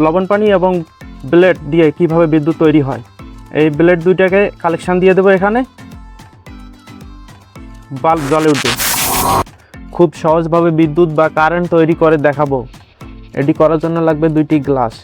লবণ পানি এবং ব্লেড দিয়ে কিভাবে বিদ্যুৎ তৈরি হয়। এই ব্লেড দুইটাকে কালেকশন দিয়ে দেবো এখানে, বাল্ব জ্বলে উঠবে। খুব সহজভাবে বিদ্যুৎ বা কারেন্ট তৈরি করে দেখাবো। এটি করার জন্য লাগবে দুইটি গ্লাস,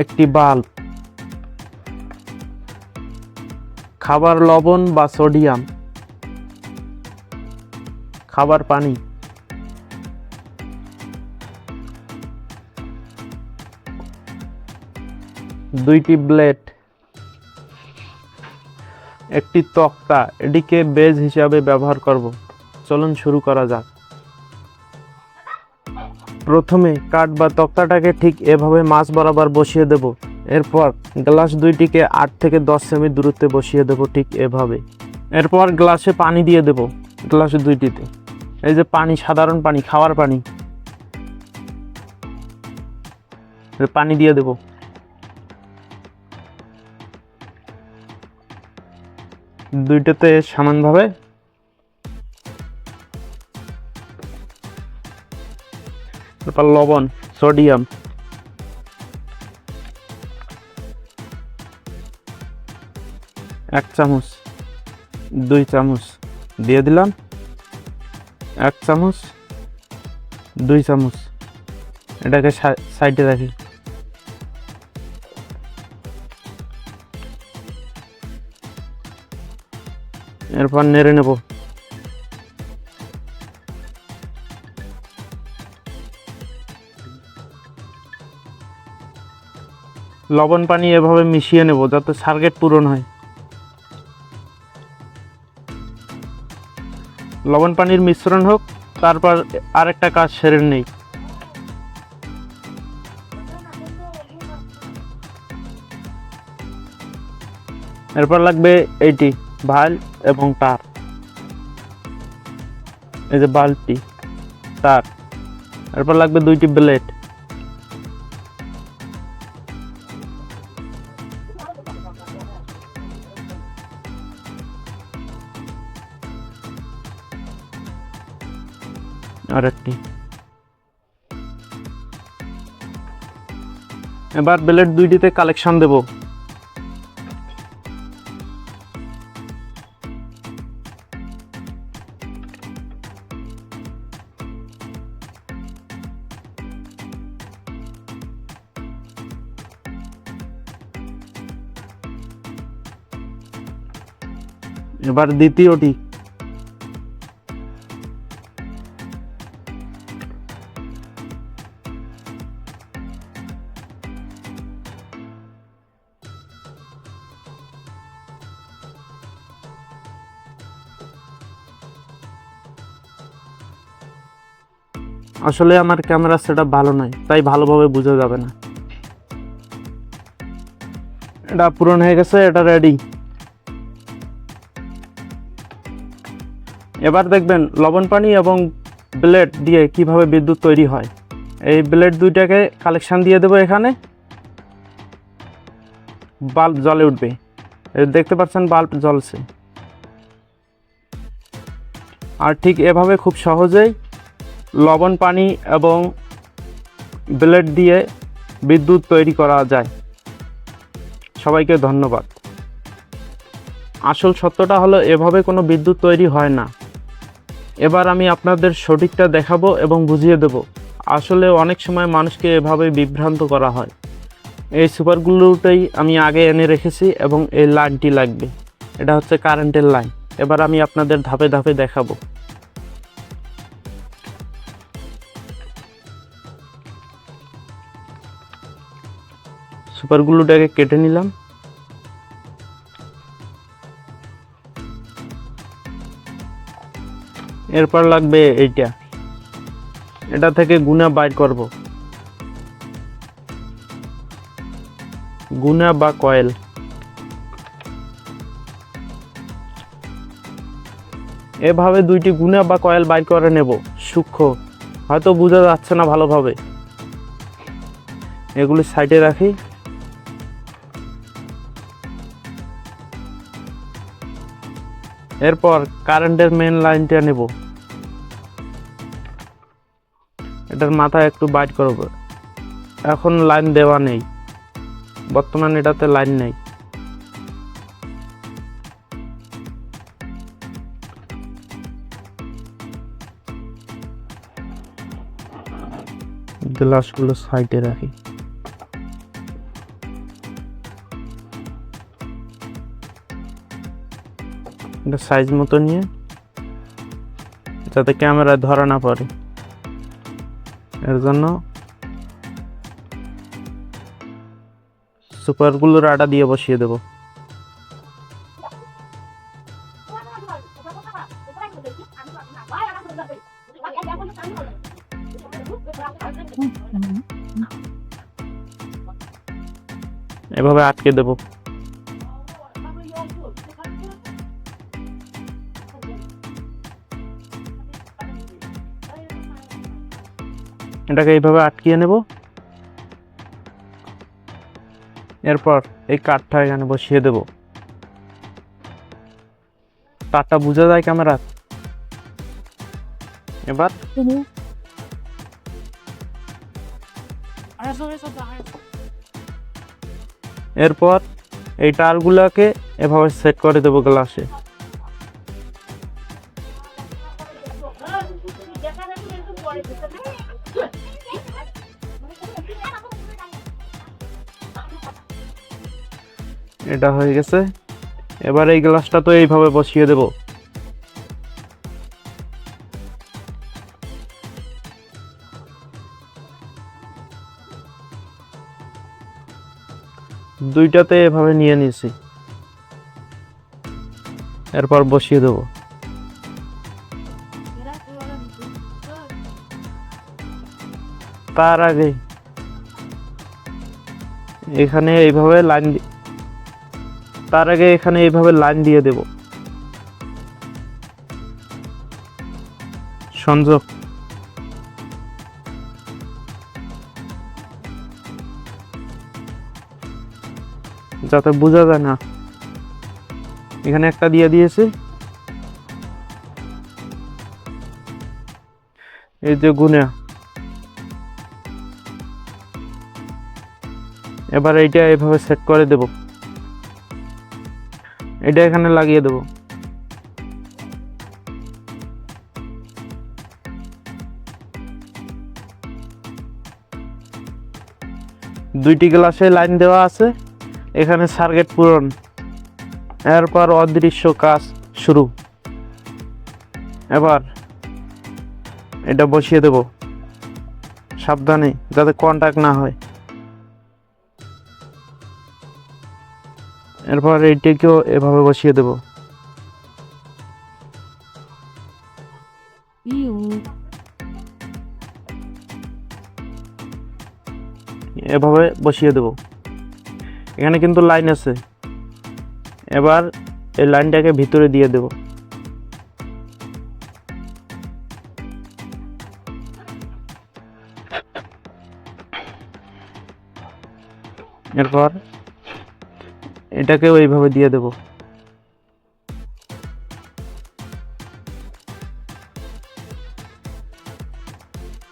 একটি বাল্ব, খাবার লবণ বা সোডিয়াম, খাবার পানি, দুইটি ব্লেড, একটি তক্তা। এটিকে বেজ হিসাবে ব্যবহার করব। চলুন শুরু করা যাক। প্রথমে কাঠ বা তক্তাটাকে ঠিক এভাবে মাঝ বরাবর বসিয়ে দেব। এরপর গ্লাস দুইটিকে 8 থেকে 10 সেমি দূরত্বে বসিয়ে দেব, ঠিক এভাবে। এরপর গ্লাসে পানি দিয়ে দেব, গ্লাস দুইটিতে। এই যে পানি, সাধারণ পানি, খাওয়ার পানি, পানি দিয়ে দেব। দুইটাতে সমানভাবে। তারপর লবণ, সোডিয়াম, 1 চামচ, 2 চামচ দিয়ে দিলাম। 1 চামচ, 2 চামচ। এটাকে সাইডে রাখি। এরপর নেড়ে নেব। লবণ পানি এভাবে মিশিয়ে নেব যাতে সার্কিট পূরণ হয়। লবণ পানির মিশ্রণ হোক, তারপর আরেকটা কাজ সেরে নেই। এরপর লাগবে এইটি বাল্ব এবং তার। এই যে বাল্বটি, তার। এরপর লাগবে দুইটি ব্লেড। আর একটি। এবার ব্লেড দুইটিতে কালেকশন দেব। এবার দ্বিতীয়টি। আসলে আমার ক্যামেরা সেটআপ ভালো নয়, তাই ভালোভাবে বোঝা যাবে না। এটা পূরণ হয়ে গেছে, এটা রেডি। এবার দেখবেন লবণ পানি এবং ব্লেড দিয়ে কিভাবে বিদ্যুৎ তৈরি হয়। এই ব্লেড দুইটাকে কালেকশন দিয়ে দেবো এখানে, বাল্ব জ্বলে উঠবে। দেখতে পাচ্ছেন বাল্ব জ্বলছে। আর ঠিক এভাবে খুব সহজেই লবণ পানি এবং ব্লেড দিয়ে বিদ্যুৎ তৈরি করা যায়। সবাইকে ধন্যবাদ। আসল সত্যটা হলো এভাবে কোনো বিদ্যুৎ তৈরি হয় না। এবার আমি আপনাদের সঠিকটা দেখাবো এবং বুঝিয়ে দেব। আসলে অনেক সময় মানুষকে এভাবে বিভ্রান্ত করা হয়। এই সুপারগুলোটাই আমি আগে এনে রেখেছি এবং এই লাইনটি লাগবে। এটা হচ্ছে কারেন্টের লাইন। এবার আমি আপনাদের ধাপে ধাপে দেখাবো। সুপারগুলোটাকে কেটে নিলাম। এরপর লাগবে এইটা। এটা থেকে গুণা বাইর করব, গুণা বা কয়েল। এভাবে দুইটি গুণা বা কয়েল বাইর করে নেব। সূক্ষ্ম, হয়তো বোঝা যাচ্ছে না ভালোভাবে। এগুলি সাইডে রাখি। এরপর কারেন্টের মেন লাইনটা নেব। এটার মাথা একটু বাইট করব। এখন লাইন দেওয়া নেই, বর্তমানে এটাতে লাইন নেই। গ্লাসগুলো সাইডে রাখি। এটা সাইজ মতো নিয়ে, যাতে ক্যামেরায় ধরা না পড়ে, এর জন্য সুপারগুলোর আটা দিয়ে বসিয়ে দেব। এভাবে আটকে দেব। এটাকে এইভাবে আটকিয়ে নেব। এরপর এই কাঠটা এখানে বসিয়ে দেব। তারটা বোঝা যায় ক্যামেরা। এবার এরপর এই তারগুলাকে এভাবে সেট করে দেব গ্লাসে। এটা হয়ে গেছে। এবার এই গ্লাসটা তো এইভাবে বসিয়ে দেব। দুইটাতে এভাবে নিয়ে নিয়েছি, এরপর বসিয়ে দেব। তার আগে এখানে এইভাবে লাইন দিয়ে দেব সংযোগ। যাতে বোঝা যায় না। এখানে একটা দিয়ে দিয়েছি, এই যে গুণা। এবার এইটা এইভাবে সেট করে দেব। এটা এখানে লাগিয়ে দেব। দুইটি গ্লাসে লাইন দেওয়া আছে, এখানে সার্কিট পূরণ। এরপর অদৃশ্য কাজ শুরু। এবার এটা বসিয়ে দেব সাবধানে, যাতে কন্টাক্ট না হয়। এরপর এইটাকেও এভাবে বসিয়ে দেব। এভাবে বসিয়ে দেব। এখানে কিন্তু লাইন আছে। এবার এই লাইনটাকে ভিতরে দিয়ে দেব। এরপর এটাকেও এইভাবে দিয়ে দেব।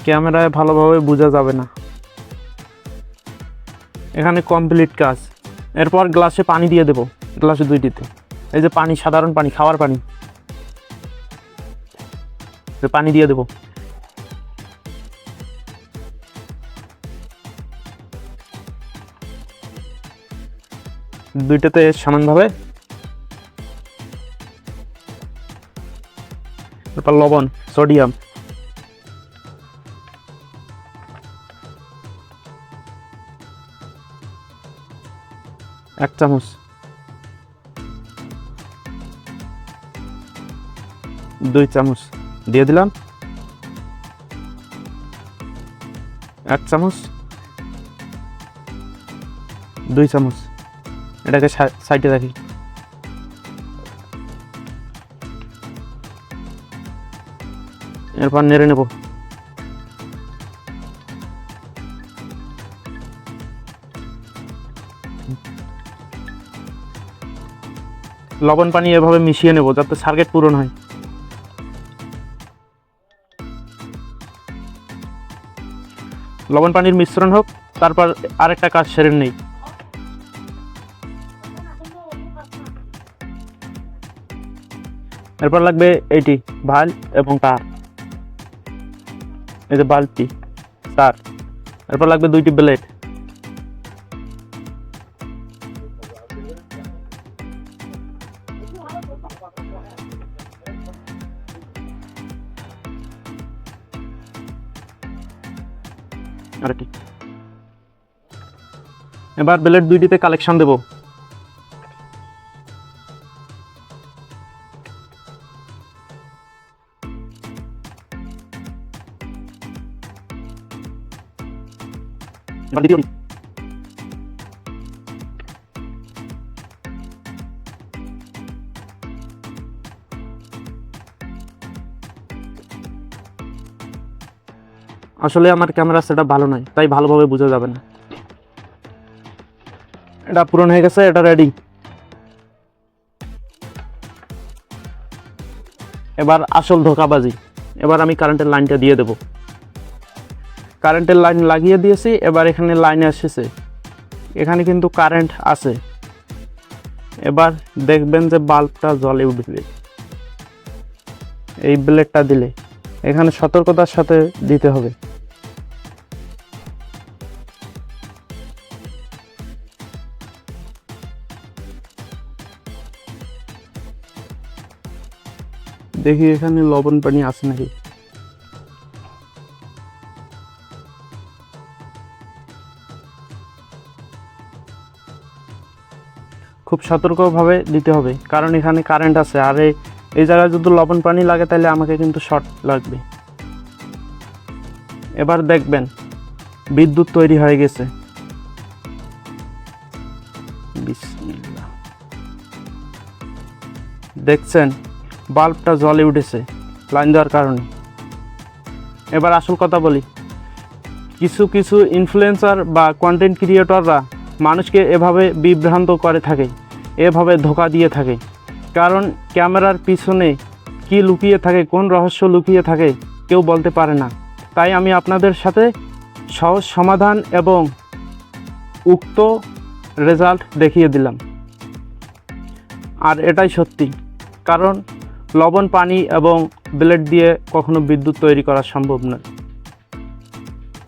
ক্যামেরায় ভালোভাবে বোঝা যাবে না। এখানে কমপ্লিট কাজ। এরপর গ্লাসে পানি দিয়ে দেব, গ্লাসে দুইটিতে। এই যে পানি, সাধারণ পানি, খাওয়ার পানি, পানি দিয়ে দেব। দুইটাতে সমানভাবে। এরপর লবণ, সোডিয়াম, এক চামচ, দুই চামচ দিয়ে দিলাম, এক চামচ, দুই চামচ। এটাকে সাইডে রাখি। এরপর নেড়ে নেব। লবণ পানি এভাবে মিশিয়ে নেব, যাতে সার্কিট পূরণ হয়। লবণ পানির মিশ্রণ হোক, তারপর আরেকটা কাজ সেরে নেই। এরপর লাগবে এইটি ভাল এবং তার, এই যে বাল্বটি তার। এরপর লাগবে 2টি ব্লেড। এবার ব্লেড 2টিতে কালেকশন দেব। আসলে আমার ক্যামেরা সেটআপ ভালো নয়, তাই ভালোভাবে বোঝা যাবে না। এটা পূরণ হয়ে গেছে, এটা রেডি। এবার আসল ধোঁকাবাজি। এবার আমি কারেন্টের লাইনটা দিয়ে দেব। কারেন্টের লাইন লাগিয়ে দিয়েছি। এবার এখানে লাইনে এসেছে, এখানে কিন্তু কারেন্ট আছে। এবার দেখবেন যে বাল্বটা জ্বলে উঠবে। এই ব্লেডটা দিলে এখানে সতর্কতার সাথে দিতে হবে। দেখি এখানে লবণ পানি আছে নাকি। খুব সতর্কভাবে দিতে হবে, কারণ এখানে কারেন্ট আছে। আর এই জায়গায় যদি লবণ পানি লাগে তাহলে আমাকে কিন্তু শর্ট লাগবে। এবার দেখবেন বিদ্যুৎ তৈরি হয়ে গেছে। বিসমিল্লাহ। দেখছেন বাল্বটা জ্বলে উঠেছে লাইন দেওয়ার কারণে। এবার আসল কথা বলি, কিছু কিছু ইনফ্লুয়েন্সার বা কন্টেন্ট ক্রিয়েটররা মানুষকে এভাবে বিভ্রান্ত করে থাকে, এভাবে ধোঁকা দিয়ে থাকে। কারণ ক্যামেরার পিছনে কি লুকিয়ে থাকে, কোন রহস্য লুকিয়ে থাকে কেউ বলতে পারে না। তাই আমি আপনাদের সাথে সহজ সমাধান এবং উক্ত রেজাল্ট দেখিয়ে দিলাম। আর এটাই সত্যি, কারণ লবণ পানি এবং ব্লেড দিয়ে কখনো বিদ্যুৎ তৈরি করা সম্ভব নয়।